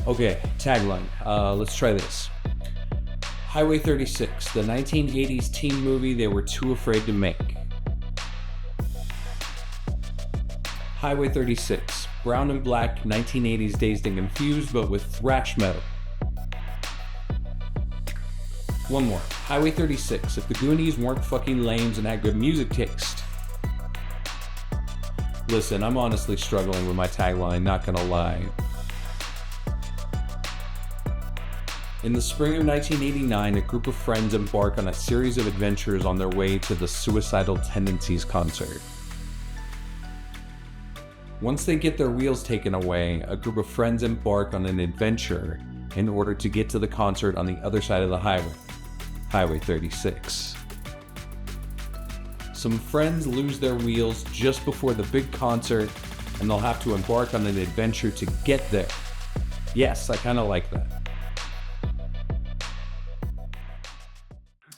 Okay, tagline. Let's try this. Highway 36, the 1980s teen movie they were too afraid to make. Highway 36, brown and black, 1980s Dazed and Confused, but with thrash metal. One more. Highway 36, if the Goonies weren't fucking lames and had good music taste. Listen, I'm honestly struggling with my tagline, not gonna lie. In the spring of 1989, a group of friends embark on a series of adventures on their way to the Suicidal Tendencies concert. Once they get their wheels taken away, a group of friends embark on an adventure in order to get to the concert on the other side of the highway, Highway 36. Some friends lose their wheels just before the big concert, and they'll have to embark on an adventure to get there. Yes, I kinda like that.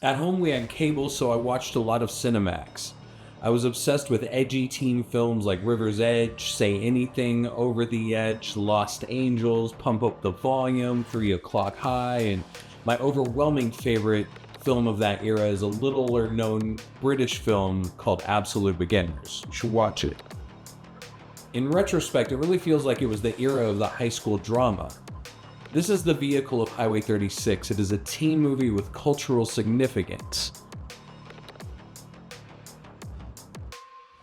At home we had cable, so I watched a lot of Cinemax. I was obsessed with edgy teen films like River's Edge, Say Anything, Over the Edge, Lost Angels, Pump Up the Volume, 3 O'Clock High, and my overwhelming favorite film of that era is a littler known British film called Absolute Beginners. You should watch it. In retrospect, it really feels like it was the era of the high school drama. This is the vehicle of Highway 36. It is a teen movie with cultural significance.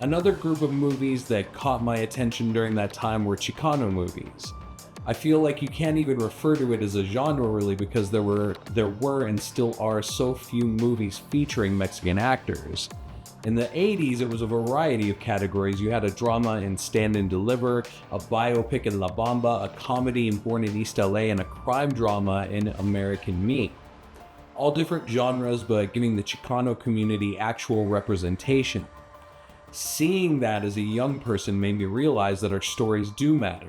Another group of movies that caught my attention during that time were Chicano movies. I feel like you can't even refer to it as a genre really because there were and still are so few movies featuring Mexican actors. In the 80s, it was a variety of categories. You had a drama in Stand and Deliver, a biopic in La Bamba, a comedy in Born in East LA, and a crime drama in American Me. All different genres, but giving the Chicano community actual representation. Seeing that as a young person made me realize that our stories do matter.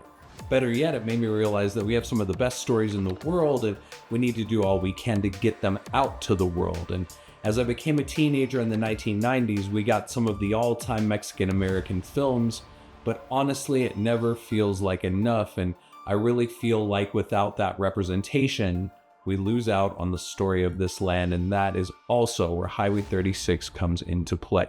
Better yet, it made me realize that we have some of the best stories in the world and we need to do all we can to get them out to the world. And as I became a teenager in the 1990s, we got some of the all-time Mexican-American films, but honestly, it never feels like enough, and I really feel like without that representation, we lose out on the story of this land, and that is also where Highway 36 comes into play.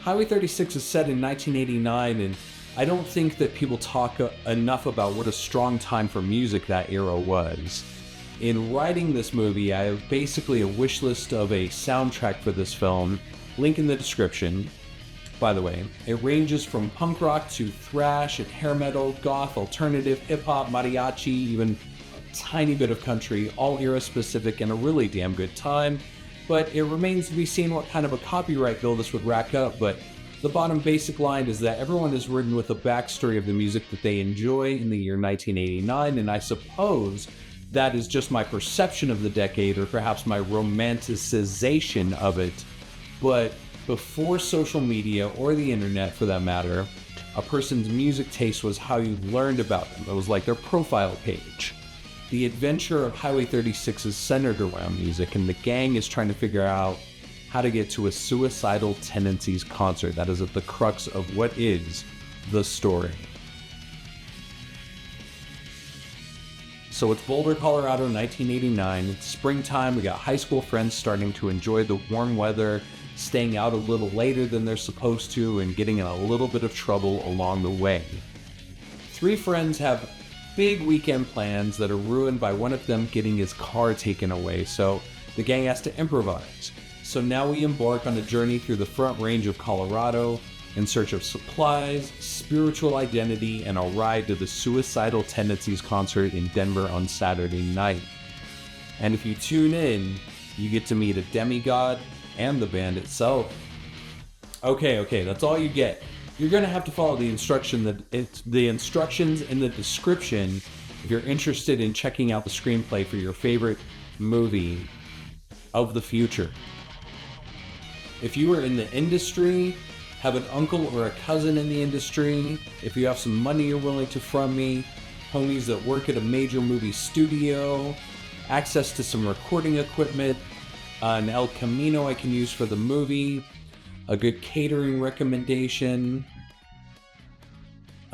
Highway 36 is set in 1989, and I don't think that people talk enough about what a strong time for music that era was. In writing this movie, I have basically a wish list of a soundtrack for this film, link in the description. By the way, it ranges from punk rock to thrash and hair metal, goth, alternative, hip-hop, mariachi, even a tiny bit of country, all era specific and a really damn good time. But it remains to be seen what kind of a copyright bill this would rack up, but the bottom basic line is that everyone is written with a backstory of the music that they enjoy in the year 1989, and I suppose that is just my perception of the decade, or perhaps my romanticization of it. But before social media, or the internet for that matter, a person's music taste was how you learned about them. It was like their profile page. The adventure of Highway 36 is centered around music, and the gang is trying to figure out how to get to a Suicidal Tendencies concert. That is at the crux of what is the story. So it's Boulder, Colorado, 1989. It's springtime. We got high school friends starting to enjoy the warm weather, staying out a little later than they're supposed to, and getting in a little bit of trouble along the way. 3 friends have big weekend plans that are ruined by one of them getting his car taken away, so the gang has to improvise. So now we embark on a journey through the Front Range of Colorado in search of supplies, spiritual identity, and a ride to the Suicidal Tendencies concert in Denver on Saturday night. And if you tune in, you get to meet a demigod and the band itself. Okay, that's all you get. You're gonna have to follow the instructions in the description if you're interested in checking out the screenplay for your favorite movie of the future. If you are in the industry, have an uncle or a cousin in the industry, if you have some money you're willing to front me, homies that work at a major movie studio, access to some recording equipment, an El Camino I can use for the movie, a good catering recommendation,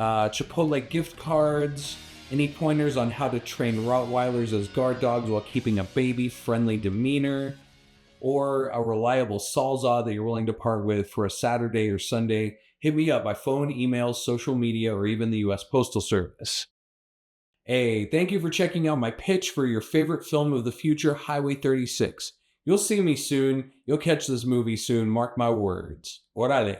Chipotle gift cards, any pointers on how to train Rottweilers as guard dogs while keeping a baby-friendly demeanor, or a reliable Salsa that you're willing to part with for a Saturday or Sunday, hit me up by phone, email, social media, or even the U.S. Postal Service. Hey, thank you for checking out my pitch for your favorite film of the future, Highway 36. You'll see me soon. You'll catch this movie soon. Mark my words. Orale.